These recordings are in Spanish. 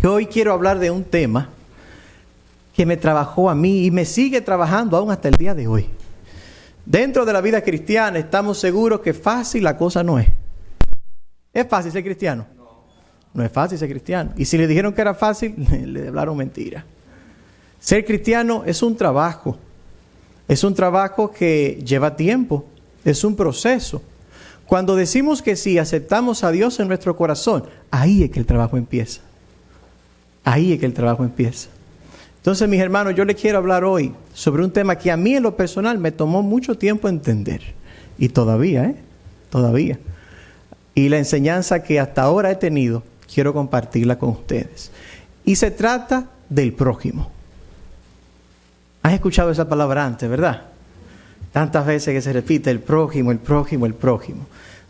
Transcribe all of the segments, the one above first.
Yo hoy quiero hablar de un tema que me trabajó a mí y me sigue trabajando aún hasta el día de hoy. Dentro de la vida cristiana estamos seguros que fácil la cosa no es. ¿Es fácil ser cristiano? No es fácil ser cristiano. Y si le dijeron que era fácil, le hablaron mentira. Ser cristiano es un trabajo. Es un trabajo que lleva tiempo. Es un proceso. Cuando decimos que sí, aceptamos a Dios en nuestro corazón, ahí es que el trabajo empieza. Ahí es que el trabajo empieza. Entonces, mis hermanos, yo les quiero hablar hoy sobre un tema que a mí en lo personal me tomó mucho tiempo entender. Y todavía, todavía. Y la enseñanza que hasta ahora he tenido, quiero compartirla con ustedes. Y se trata del prójimo. ¿Has escuchado esa palabra antes, verdad? Tantas veces que se repite el prójimo, el prójimo, el prójimo.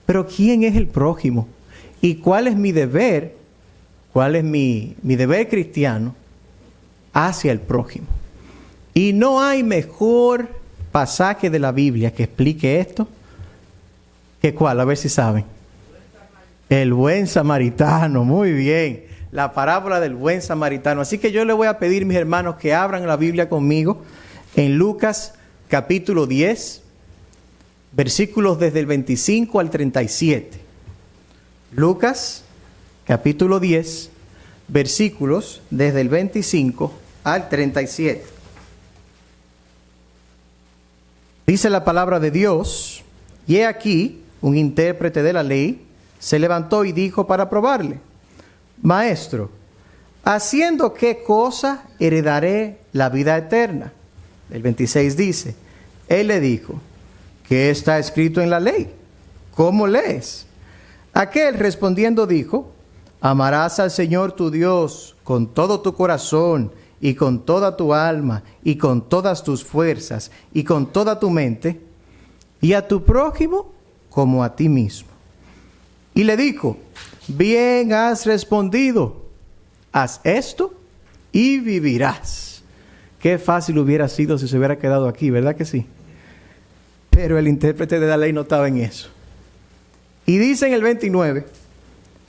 Pero ¿quién es el prójimo? ¿Y cuál es mi deber? ¿Cuál es mi deber cristiano hacia el prójimo? Y no hay mejor pasaje de la Biblia que explique esto que ¿cuál? A ver si saben. El buen samaritano, muy bien. La parábola del buen samaritano. Así que yo le voy a pedir, mis hermanos, que abran la Biblia conmigo en Lucas capítulo 10, versículos desde el 25 al 37. Lucas capítulo 10, versículos desde el 25 al 37. Dice la palabra de Dios: y he aquí, un intérprete de la ley se levantó y dijo para probarle: Maestro, ¿haciendo qué cosa heredaré la vida eterna? El 26 dice: él le dijo: ¿qué está escrito en la ley? ¿Cómo lees? Aquel respondiendo dijo: amarás al Señor tu Dios con todo tu corazón y con toda tu alma y con todas tus fuerzas y con toda tu mente, y a tu prójimo como a ti mismo. Y le dijo: bien has respondido, haz esto y vivirás. Qué fácil hubiera sido si se hubiera quedado aquí, ¿verdad que sí? Pero el intérprete de la ley no estaba en eso. Y dice en el 29,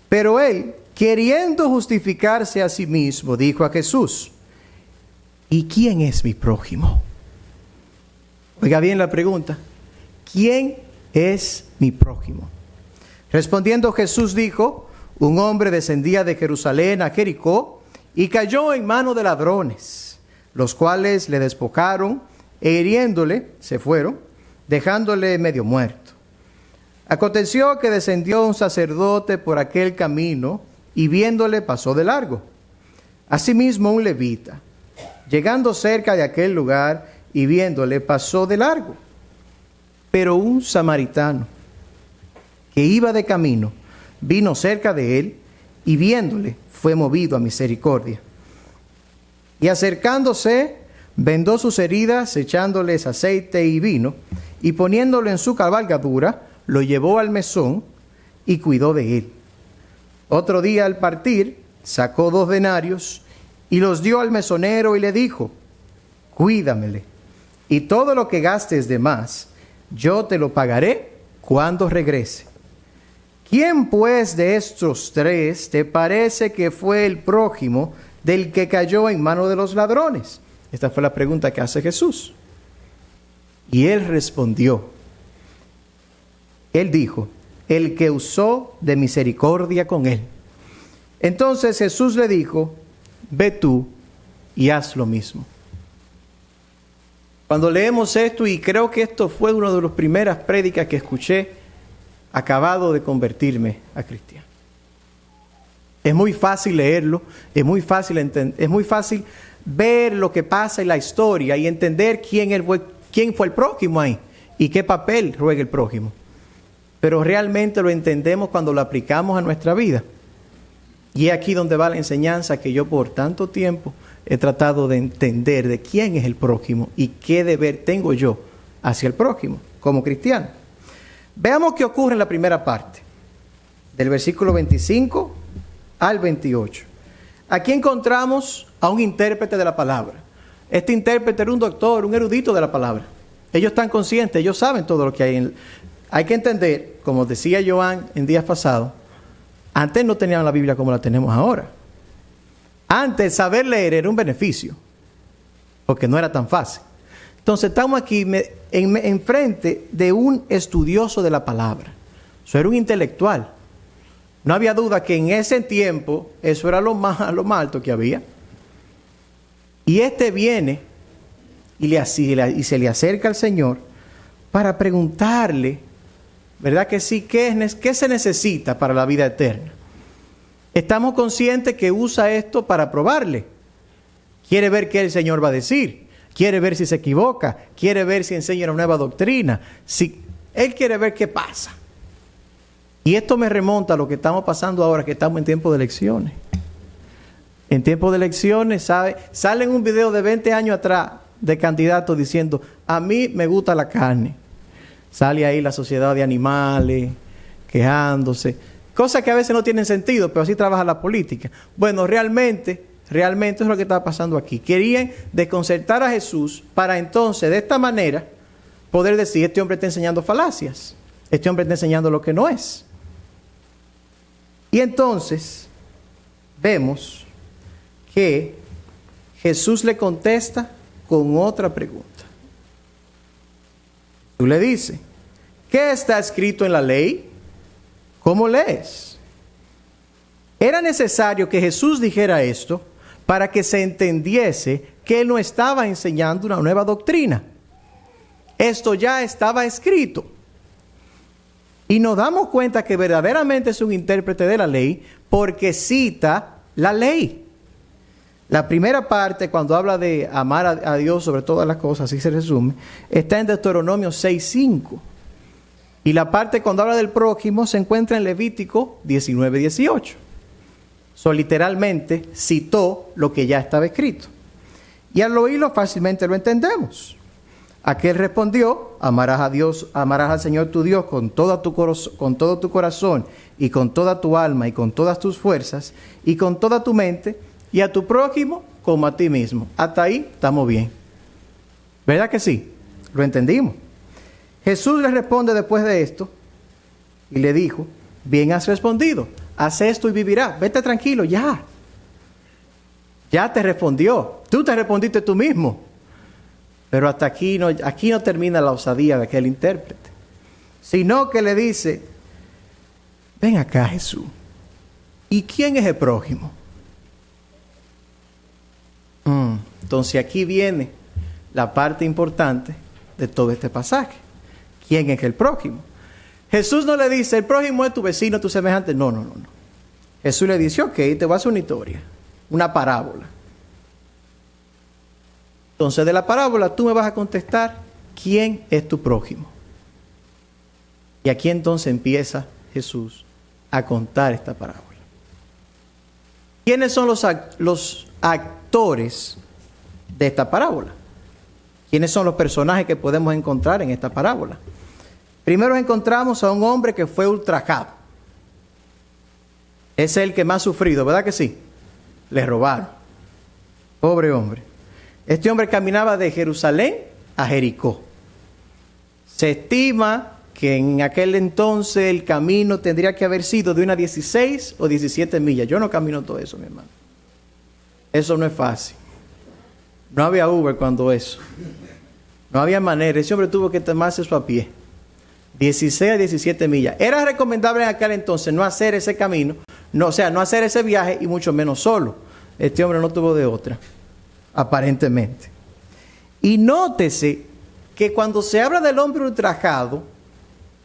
pero él, queriendo justificarse a sí mismo, dijo a Jesús: ¿y quién es mi prójimo? Oiga bien la pregunta: ¿quién es mi prójimo? Respondiendo Jesús dijo: un hombre descendía de Jerusalén a Jericó y cayó en mano de ladrones, los cuales le despojaron e hiriéndole se fueron, dejándole medio muerto. Aconteció que descendió un sacerdote por aquel camino y viéndole pasó de largo. Asimismo un levita, llegando cerca de aquel lugar y viéndole pasó de largo. Pero un samaritano que iba de camino vino cerca de él y viéndole fue movido a misericordia. Y acercándose, vendó sus heridas, echándoles aceite y vino, y poniéndolo en su cabalgadura, lo llevó al mesón y cuidó de él. Otro día al partir, sacó 2 denarios y los dio al mesonero y le dijo: cuídamele, y todo lo que gastes de más, yo te lo pagaré cuando regrese. ¿Quién pues de estos 3 te parece que fue el prójimo del que cayó en mano de los ladrones? Esta fue la pregunta que hace Jesús. Y él respondió, él dijo: el que usó de misericordia con él. Entonces Jesús le dijo: ve tú y haz lo mismo. Cuando leemos esto, y creo que esto fue una de las primeras prédicas que escuché, acabado de convertirme a cristiano. Es muy fácil leerlo, es muy fácil ver lo que pasa en la historia y entender quién fue el prójimo ahí y qué papel juega el prójimo. Pero realmente lo entendemos cuando lo aplicamos a nuestra vida. Y es aquí donde va la enseñanza que yo por tanto tiempo he tratado de entender de quién es el prójimo y qué deber tengo yo hacia el prójimo como cristiano. Veamos qué ocurre en la primera parte, del versículo 25 al 28. Aquí encontramos a un intérprete de la palabra. Este intérprete era un doctor, un erudito de la palabra. Ellos están conscientes, ellos saben todo lo que hay. Hay que entender, como decía Joan en días pasados, antes no tenían la Biblia como la tenemos ahora. Antes, saber leer era un beneficio, porque no era tan fácil. Entonces, estamos aquí enfrente de un estudioso de la palabra. Eso era un intelectual. No había duda que en ese tiempo eso era lo más alto que había. Y este viene y se le acerca al Señor para preguntarle, ¿verdad que sí? ¿Qué se necesita para la vida eterna? Estamos conscientes que usa esto para probarle. Quiere ver qué el Señor va a decir. Quiere ver si se equivoca. Quiere ver si enseña una nueva doctrina. Él quiere ver qué pasa. Y esto me remonta a lo que estamos pasando ahora, que estamos en tiempo de elecciones. En tiempo de elecciones, salen un video de 20 años atrás de candidatos diciendo, a mí me gusta la carne. Sale ahí la sociedad de animales, quejándose. Cosas que a veces no tienen sentido, pero así trabaja la política. Bueno, realmente es lo que está pasando aquí. Querían desconcertar a Jesús para entonces, de esta manera, poder decir, este hombre está enseñando falacias. Este hombre está enseñando lo que no es. Y entonces, vemos que Jesús le contesta con otra pregunta. Tú le dices, ¿qué está escrito en la ley? ¿Cómo lees? Era necesario que Jesús dijera esto para que se entendiese que él no estaba enseñando una nueva doctrina. Esto ya estaba escrito. Y nos damos cuenta que verdaderamente es un intérprete de la ley porque cita la ley. La primera parte, cuando habla de amar a Dios sobre todas las cosas, así se resume, está en Deuteronomio 6:5. Y la parte cuando habla del prójimo se encuentra en Levítico 19:18. Literalmente citó lo que ya estaba escrito. Y al oírlo fácilmente lo entendemos. Aquel respondió, amarás a Dios, amarás al Señor tu Dios con todo tu corazón y con toda tu alma y con todas tus fuerzas y con toda tu mente y a tu prójimo como a ti mismo. Hasta ahí estamos bien. ¿Verdad que sí? Lo entendimos. Jesús le responde después de esto y le dijo, bien has respondido, haz esto y vivirás. Vete tranquilo, ya. Ya te respondió. Tú te respondiste tú mismo. Pero hasta aquí no termina la osadía de aquel intérprete. Sino que le dice, ven acá Jesús. ¿Y quién es el prójimo? Entonces aquí viene la parte importante de todo este pasaje. ¿Quién es el prójimo? Jesús no le dice, el prójimo es tu vecino, tu semejante. No. Jesús le dice, ok, te voy a hacer una historia, una parábola. Entonces de la parábola tú me vas a contestar, ¿quién es tu prójimo? Y aquí entonces empieza Jesús a contar esta parábola. ¿Quiénes son los actores de esta parábola? ¿Quiénes son los personajes que podemos encontrar en esta parábola? Primero encontramos a un hombre que fue ultrajado. Es el que más ha sufrido, ¿verdad que sí? Le robaron. Pobre hombre. Este hombre caminaba de Jerusalén a Jericó. Se estima que en aquel entonces el camino tendría que haber sido de unas 16 o 17 millas. Yo no camino todo eso, mi hermano. Eso no es fácil. No había Uber cuando eso. No había manera. Ese hombre tuvo que tomarse eso a pie. 16 a 17 millas. Era recomendable en aquel entonces no hacer ese camino, no hacer ese viaje y mucho menos solo. Este hombre no tuvo de otra, aparentemente. Y nótese que cuando se habla del hombre ultrajado,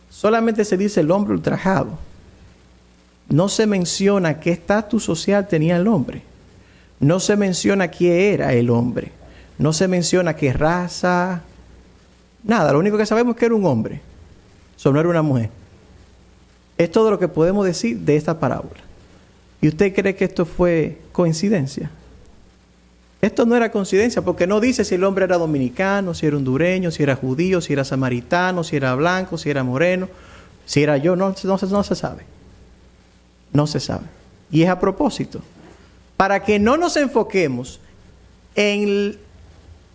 solamente se dice el hombre ultrajado. No se menciona qué estatus social tenía el hombre. No se menciona quién era el hombre. No se menciona qué raza. Nada, lo único que sabemos es que era un hombre. Eso no era una mujer. Es todo lo que podemos decir de esta parábola. ¿Y usted cree que esto fue coincidencia? Esto no era coincidencia porque no dice si el hombre era dominicano, si era hondureño, si era judío, si era samaritano, si era blanco, si era moreno, si era yo. No se sabe. No se sabe. Y es a propósito. Para que no nos enfoquemos en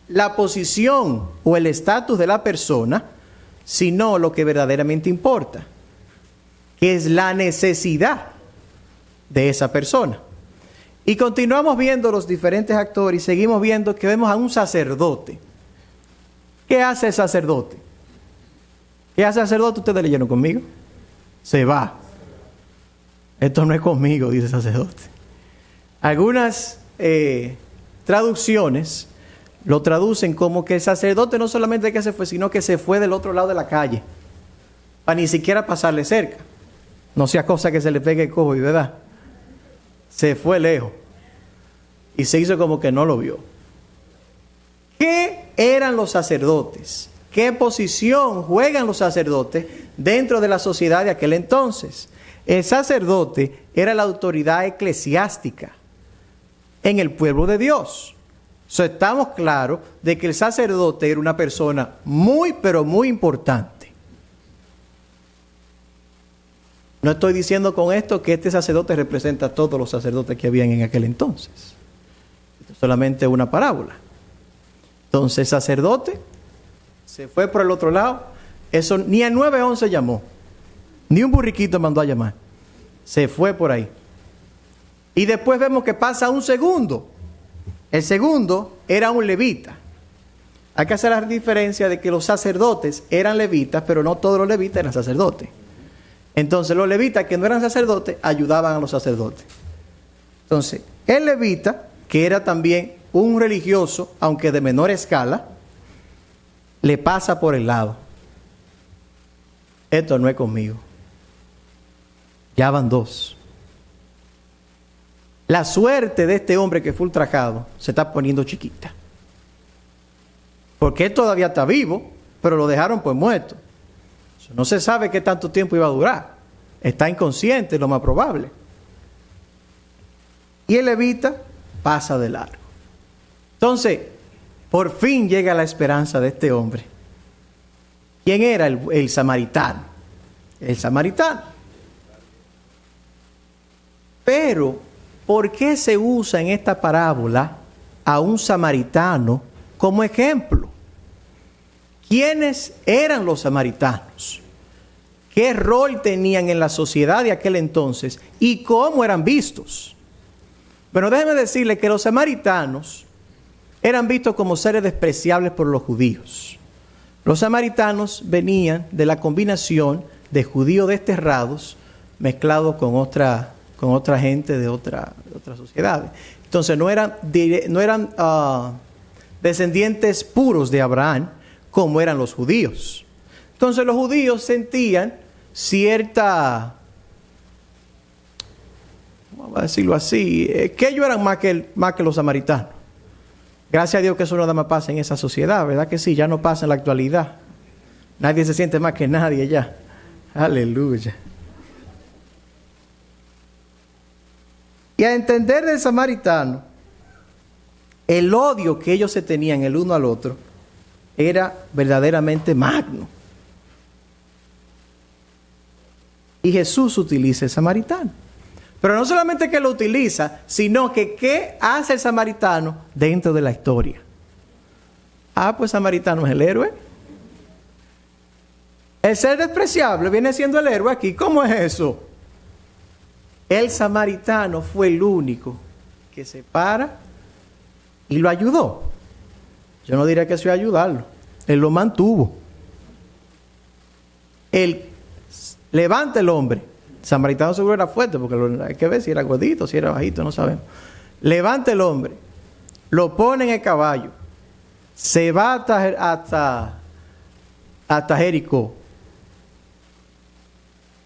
la posición o el estatus de la persona, sino lo que verdaderamente importa, que es la necesidad de esa persona. Y continuamos viendo los diferentes actores y seguimos viendo que vemos a un sacerdote. ¿Qué hace el sacerdote? ¿Qué hace el sacerdote? ¿Ustedes leyeron conmigo? Se va. Esto no es conmigo, dice el sacerdote. Algunas traducciones lo traducen como que el sacerdote no solamente que se fue, sino que se fue del otro lado de la calle, para ni siquiera pasarle cerca. No sea cosa que se le pegue el cojo, ¿verdad? Se fue lejos y se hizo como que no lo vio. ¿Qué eran los sacerdotes? ¿Qué posición juegan los sacerdotes dentro de la sociedad de aquel entonces? El sacerdote era la autoridad eclesiástica en el pueblo de Dios. Estamos claros de que el sacerdote era una persona muy, pero muy importante. No estoy diciendo con esto que este sacerdote representa a todos los sacerdotes que habían en aquel entonces. Esto es solamente una parábola. Entonces el sacerdote se fue por el otro lado. Eso ni el 911 llamó. Ni un burriquito mandó a llamar. Se fue por ahí. Y después vemos que pasa un segundo. El segundo era un levita. Hay que hacer la diferencia de que los sacerdotes eran levitas, pero no todos los levitas eran sacerdotes. Entonces los levitas que no eran sacerdotes ayudaban a los sacerdotes. Entonces el levita, que era también un religioso, aunque de menor escala, le pasa por el lado. Esto no es conmigo. Ya van dos. La suerte de este hombre que fue ultrajado se está poniendo chiquita. Porque él todavía está vivo, pero lo dejaron pues muerto. No se sabe qué tanto tiempo iba a durar. Está inconsciente, lo más probable. Y el levita pasa de largo. Entonces, por fin llega la esperanza de este hombre. ¿Quién era el samaritano? El samaritano. Pero, ¿por qué se usa en esta parábola a un samaritano como ejemplo? ¿Quiénes eran los samaritanos? ¿Qué rol tenían en la sociedad de aquel entonces? ¿Y cómo eran vistos? Bueno, déjeme decirle que los samaritanos eran vistos como seres despreciables por los judíos. Los samaritanos venían de la combinación de judíos desterrados mezclados con otra gente de otras sociedades. Entonces no eran descendientes puros de Abraham como eran los judíos. Entonces los judíos sentían cierta, vamos a decirlo así, que ellos eran más que los samaritanos. Gracias a Dios que eso nada más pasa en esa sociedad, ¿verdad que sí? Ya no pasa en la actualidad. Nadie se siente más que nadie ya. Aleluya. Y a entender del samaritano, el odio que ellos se tenían el uno al otro era verdaderamente magno. Y Jesús utiliza el samaritano. Pero no solamente que lo utiliza, sino que ¿qué hace el samaritano dentro de la historia? Pues samaritano es el héroe. El ser despreciable viene siendo el héroe aquí. ¿Cómo es eso? El samaritano fue el único que se para y lo ayudó. Yo no diría que eso iba a ayudarlo. Él lo mantuvo. Él levanta el hombre. El samaritano seguro era fuerte, porque hay que ver si era gordito, si era bajito, no sabemos. Levanta el hombre, lo pone en el caballo, se va hasta Jericó.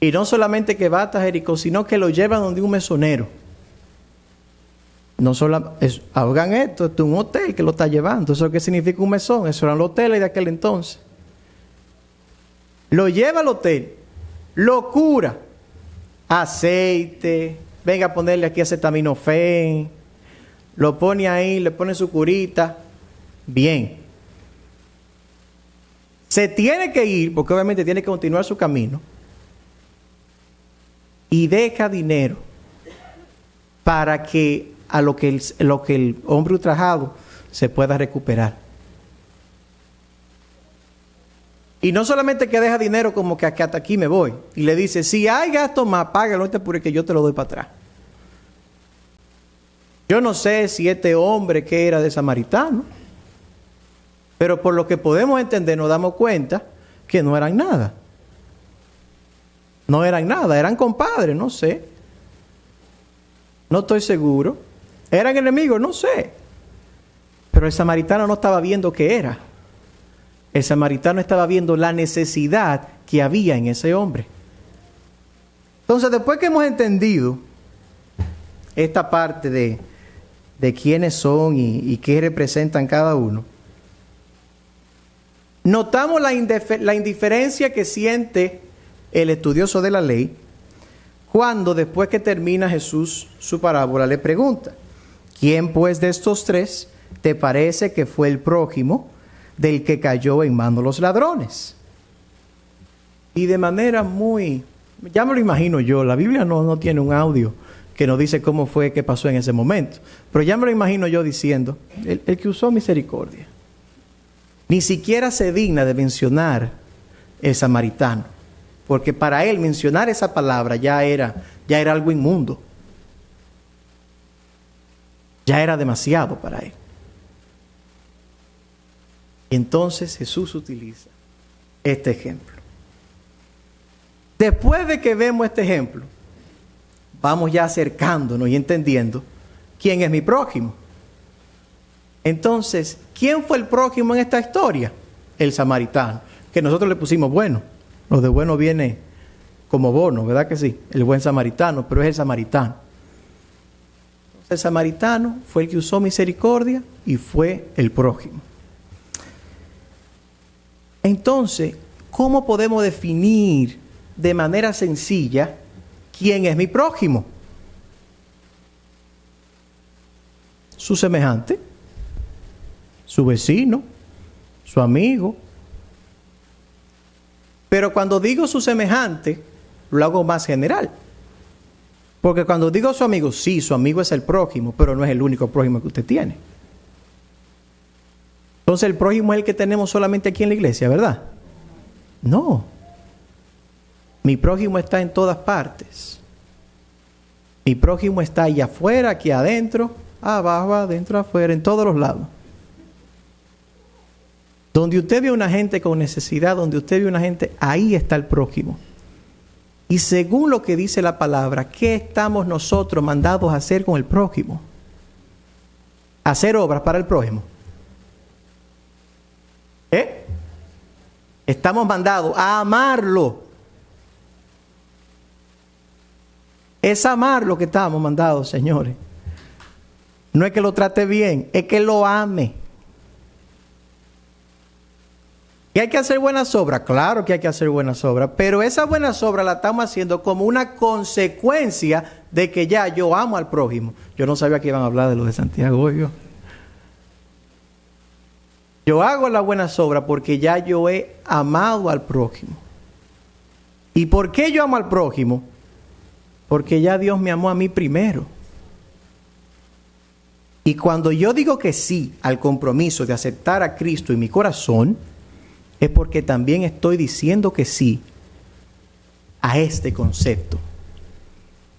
Y no solamente que va hasta Jericó, sino que lo llevan donde un mesonero. No solo hagan esto es un hotel que lo está llevando. ¿Eso qué significa un mesón? Eso eran los hoteles de aquel entonces. Lo lleva al hotel, lo cura, aceite, venga a ponerle aquí acetaminofén, lo pone ahí, le pone su curita, bien. Se tiene que ir, porque obviamente tiene que continuar su camino, y deja dinero para que lo que el hombre ultrajado se pueda recuperar. Y no solamente que deja dinero como que hasta aquí me voy. Y le dice, si hay gasto más, págalo, porque yo te lo doy para atrás. Yo no sé si este hombre que era de samaritano, pero por lo que podemos entender nos damos cuenta que no eran nada. No eran nada, eran compadres, no sé. No estoy seguro. ¿Eran enemigos? No sé. Pero el samaritano no estaba viendo qué era. El samaritano estaba viendo la necesidad que había en ese hombre. Entonces, después que hemos entendido esta parte de quiénes son y qué representan cada uno, notamos la indiferencia que siente el estudioso de la ley cuando, después que termina Jesús su parábola, le pregunta: ¿quién pues de estos tres te parece que fue el prójimo del que cayó en manos de los ladrones? Y de manera muy, ya me lo imagino yo, la Biblia no tiene un audio que nos dice cómo fue que pasó en ese momento, pero ya me lo imagino yo diciendo: el que usó misericordia. Ni siquiera se digna de mencionar el samaritano, porque para él mencionar esa palabra ya era algo inmundo. Ya era demasiado para él. Entonces Jesús utiliza este ejemplo. Después de que vemos este ejemplo, vamos ya acercándonos y entendiendo quién es mi prójimo. Entonces, ¿quién fue el prójimo en esta historia? El samaritano, que nosotros le pusimos bueno. Lo de bueno viene como bono, ¿verdad que sí? El buen samaritano, pero es el samaritano. Entonces, el samaritano fue el que usó misericordia y fue el prójimo. Entonces, ¿cómo podemos definir de manera sencilla quién es mi prójimo? Su semejante, su vecino, su amigo. Pero cuando digo su semejante, lo hago más general. Porque cuando digo su amigo, sí, su amigo es el prójimo, pero no es el único prójimo que usted tiene. Entonces el prójimo es el que tenemos solamente aquí en la iglesia, ¿verdad? No. Mi prójimo está en todas partes. Mi prójimo está allá afuera, aquí adentro, abajo, adentro, afuera, en todos los lados. Donde usted ve una gente con necesidad, donde usted ve una gente, ahí está el prójimo. Y según lo que dice la palabra, ¿qué estamos nosotros mandados a hacer con el prójimo? Hacer obras para el prójimo. Estamos mandados a amarlo. Es amar lo que estamos mandados, señores. No es que lo trate bien, es que lo ame. ¿Y hay que hacer buenas obras? Claro que hay que hacer buenas obras, pero esas buenas obras las estamos haciendo como una consecuencia de que ya yo amo al prójimo. Yo no sabía que iban a hablar de lo de Santiago hoy. Yo hago las buenas obras porque ya yo he amado al prójimo. ¿Y por qué yo amo al prójimo? Porque ya Dios me amó a mí primero. Y cuando yo digo que sí al compromiso de aceptar a Cristo en mi corazón, es porque también estoy diciendo que sí a este concepto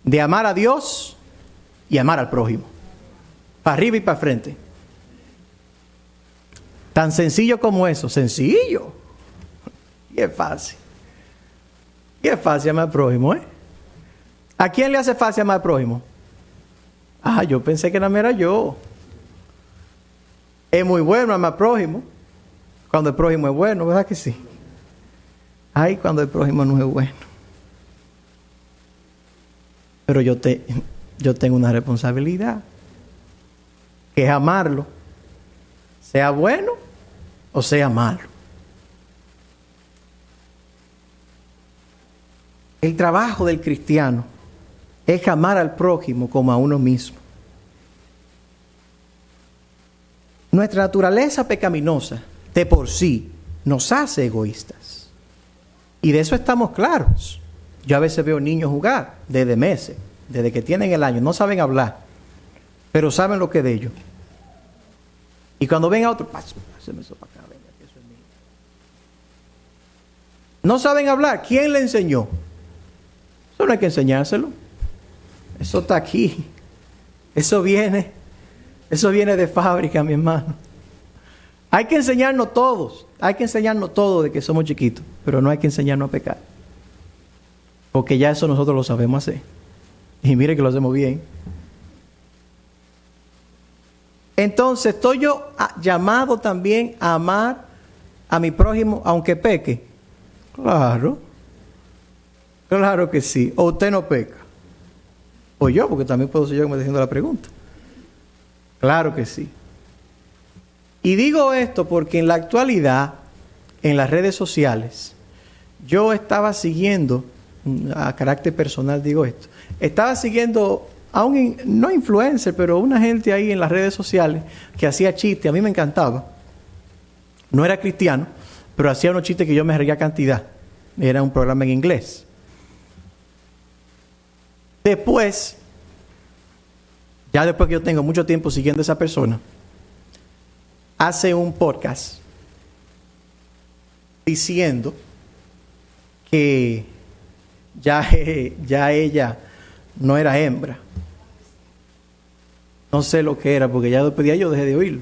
de amar a Dios y amar al prójimo. Para arriba y para frente. Tan sencillo como eso. Sencillo. Y es fácil. Y es fácil amar al prójimo, ¿eh? ¿A quién le hace fácil amar al prójimo? Ah, yo pensé que no era yo. Es muy bueno amar al prójimo. Cuando el prójimo es bueno, ¿verdad que sí? Ay, cuando el prójimo no es bueno. Pero yo tengo una responsabilidad, que es amarlo, sea bueno o sea malo. El trabajo del cristiano es amar al prójimo como a uno mismo. Nuestra naturaleza pecaminosa de por sí nos hace egoístas. Y de eso estamos claros. Yo a veces veo niños jugar desde meses, desde que tienen el año, no saben hablar, pero saben lo que es de ellos. Y cuando ven a otro, pásame eso para acá, venga, que eso es mío. No saben hablar, ¿quién le enseñó? Eso no hay que enseñárselo. Eso está aquí. Eso viene Eso viene de fábrica, mi hermano. Hay que enseñarnos todos. Hay que enseñarnos todo de que somos chiquitos. Pero no hay que enseñarnos a pecar. Porque ya eso nosotros lo sabemos hacer. Y mire que lo hacemos bien. Entonces, ¿estoy yo llamado también a amar a mi prójimo aunque peque? Claro. Claro que sí. ¿O usted no peca? O yo, porque también puedo ser yo que me estoy haciendo la pregunta. Claro que sí. Y digo esto porque en la actualidad, en las redes sociales, yo estaba siguiendo, a carácter personal digo esto, estaba siguiendo a un, no influencer, pero una gente ahí en las redes sociales que hacía chistes, a mí me encantaba. No era cristiano, pero hacía unos chistes que yo me reía cantidad. Era un programa en inglés. Después, ya después que yo tengo mucho tiempo siguiendo a esa persona, hace un podcast diciendo que ya ella no era hembra. No sé lo que era, porque ya después de ahí yo dejé de oírlo.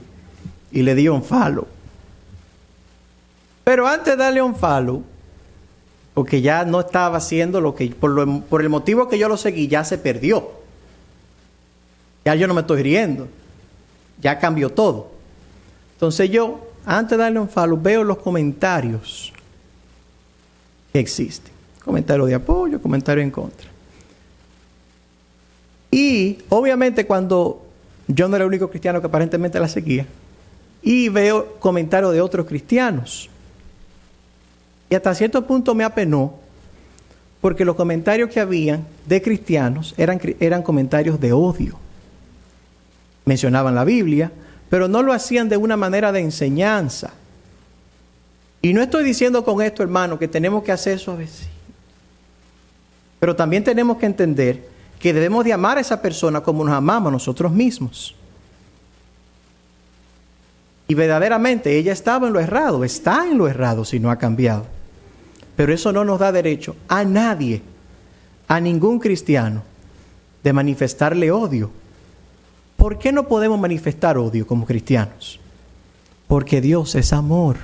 Y le di un follow. Pero antes de darle un follow, porque ya no estaba haciendo lo que, por el motivo que yo lo seguí, ya se perdió. Ya yo no me estoy riendo. Ya cambió todo. Entonces yo, antes de darle un follow, veo los comentarios que existen. Comentarios de apoyo, comentarios en contra. Y obviamente cuando yo no era el único cristiano que aparentemente la seguía, y veo comentarios de otros cristianos. Y hasta cierto punto me apenó, porque los comentarios que habían de cristianos eran comentarios de odio. Mencionaban la Biblia, pero no lo hacían de una manera de enseñanza. Y no estoy diciendo con esto, hermano, que tenemos que hacer eso a veces. Pero también tenemos que entender que debemos de amar a esa persona como nos amamos a nosotros mismos. Y verdaderamente ella estaba en lo errado, está en lo errado si no ha cambiado. Pero eso no nos da derecho a nadie, a ningún cristiano, de manifestarle odio. ¿Por qué no podemos manifestar odio como cristianos? Porque Dios es amor.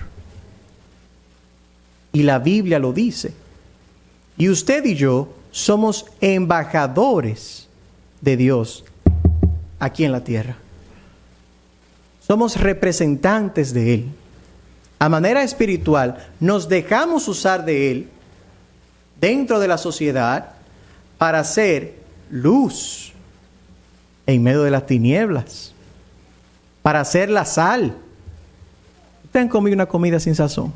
Y la Biblia lo dice. Y usted y yo somos embajadores de Dios aquí en la tierra. Somos representantes de Él. A manera espiritual, nos dejamos usar de Él dentro de la sociedad para ser luz en medio de las tinieblas, para hacer la sal. ¿Ustedes han comido una comida sin sazón?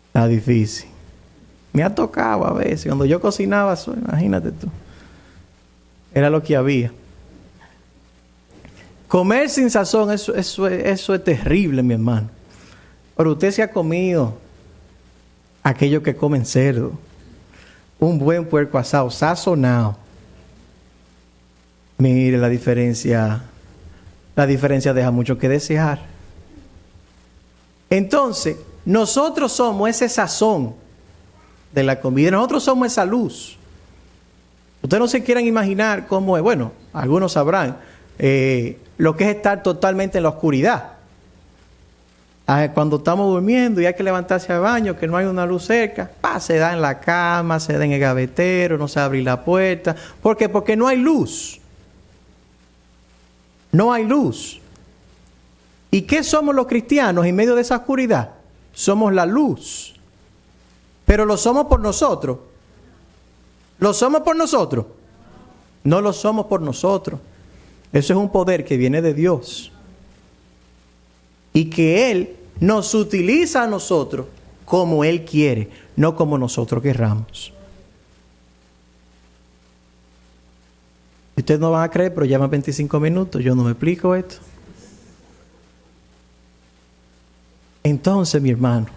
Está difícil. Me ha tocado a veces. Cuando yo cocinaba, imagínate tú. Era lo que había. Comer sin sazón, eso es terrible, mi hermano. Pero usted se ha comido aquellos que comen cerdo. Un buen puerco asado, sazonado. Mire la diferencia. La diferencia deja mucho que desear. Entonces, nosotros somos ese sazón de la comida. Nosotros somos esa luz. Ustedes no se quieren imaginar cómo es. Bueno, algunos sabrán lo que es estar totalmente en la oscuridad. Cuando estamos durmiendo y hay que levantarse al baño, que no hay una luz cerca, se da en la cama, se da en el gavetero, no se abre la puerta. ¿Por qué? Porque no hay luz. No hay luz. ¿Y qué somos los cristianos en medio de esa oscuridad? Somos la luz. Pero lo somos por nosotros. ¿Lo somos por nosotros? No lo somos por nosotros. Eso es un poder que viene de Dios. Y que Él nos utiliza a nosotros como Él quiere, no como nosotros querramos. Ustedes no van a creer, pero llevan 25 minutos. Yo no me explico esto. Entonces, mi hermano,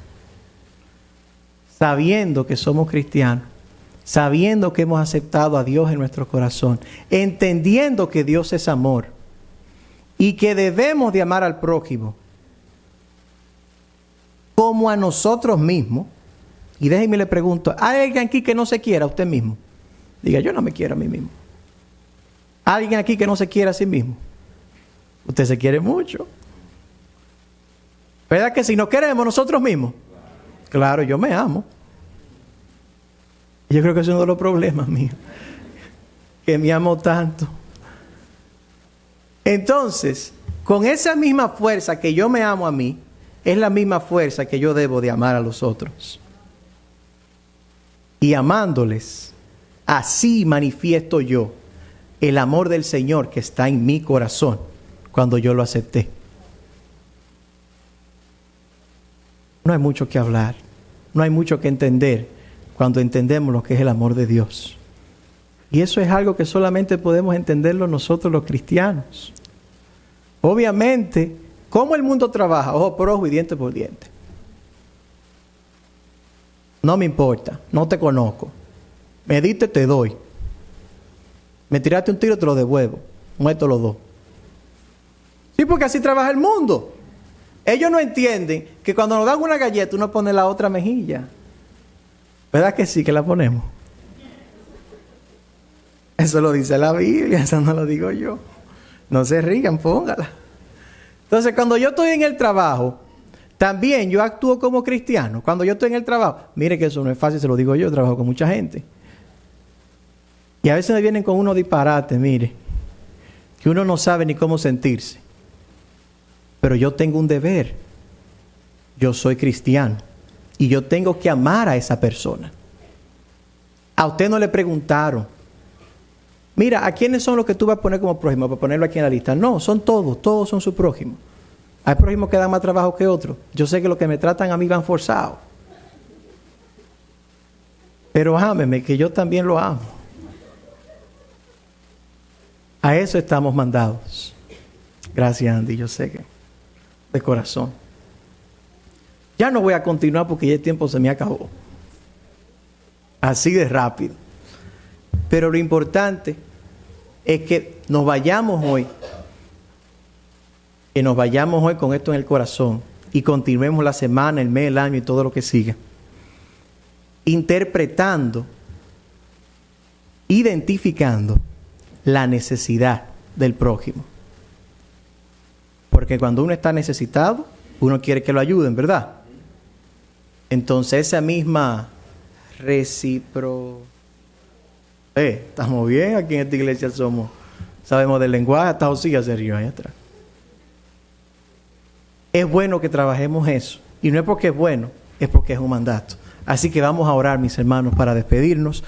sabiendo que somos cristianos, sabiendo que hemos aceptado a Dios en nuestro corazón, entendiendo que Dios es amor y que debemos de amar al prójimo como a nosotros mismos. Y déjenme le pregunto, ¿hay alguien aquí que no se quiera a usted mismo? Diga, yo no me quiero a mí mismo. ¿Alguien aquí que no se quiera a sí mismo? Usted se quiere mucho. ¿Verdad que si nos queremos nosotros mismos? Claro, yo me amo. Yo creo que es uno de los problemas míos. Que me amo tanto. Entonces, con esa misma fuerza que yo me amo a mí, es la misma fuerza que yo debo de amar a los otros. Y amándoles, así manifiesto yo el amor del Señor que está en mi corazón cuando yo lo acepté. No hay mucho que hablar, no hay mucho que entender cuando entendemos lo que es el amor de Dios. Y eso es algo que solamente podemos entenderlo nosotros los cristianos. Obviamente, ¿cómo el mundo trabaja? Ojo por ojo y diente por diente. No me importa, no te conozco. Me diste, te doy. Me tiraste un tiro, te lo devuelvo. Muerto los dos. Sí, porque así trabaja el mundo. Ellos no entienden que cuando nos dan una galleta, uno pone la otra mejilla. ¿Verdad que sí, que la ponemos? Eso lo dice la Biblia, eso no lo digo yo. No se rían, póngala. Entonces, cuando yo estoy en el trabajo, también yo actúo como cristiano. Cuando yo estoy en el trabajo, mire que eso no es fácil, se lo digo yo trabajo con mucha gente. Y a veces me vienen con unos disparates, mire, que uno no sabe ni cómo sentirse. Pero yo tengo un deber. Yo soy cristiano. Y yo tengo que amar a esa persona. A usted no le preguntaron, mira, ¿a quiénes son los que tú vas a poner como prójimo? Para ponerlo aquí en la lista. No, son todos son su prójimo. Hay prójimos que dan más trabajo que otros. Yo sé que los que me tratan a mí van forzados. Pero ámeme, que yo también lo amo. A eso estamos mandados. Gracias, Andy, yo sé que de corazón. Ya no voy a continuar porque ya el tiempo se me acabó. Así de rápido. Pero lo importante es que nos vayamos hoy. Que nos vayamos hoy con esto en el corazón. Y continuemos la semana, el mes, el año y todo lo que siga. Interpretando, identificando la necesidad del prójimo. Porque cuando uno está necesitado, uno quiere que lo ayuden, ¿verdad? Entonces esa misma estamos bien aquí en esta iglesia, sabemos del lenguaje, hasta Josía se rió ahí atrás. Es bueno que trabajemos eso. Y no es porque es bueno, es porque es un mandato. Así que vamos a orar, mis hermanos, para despedirnos.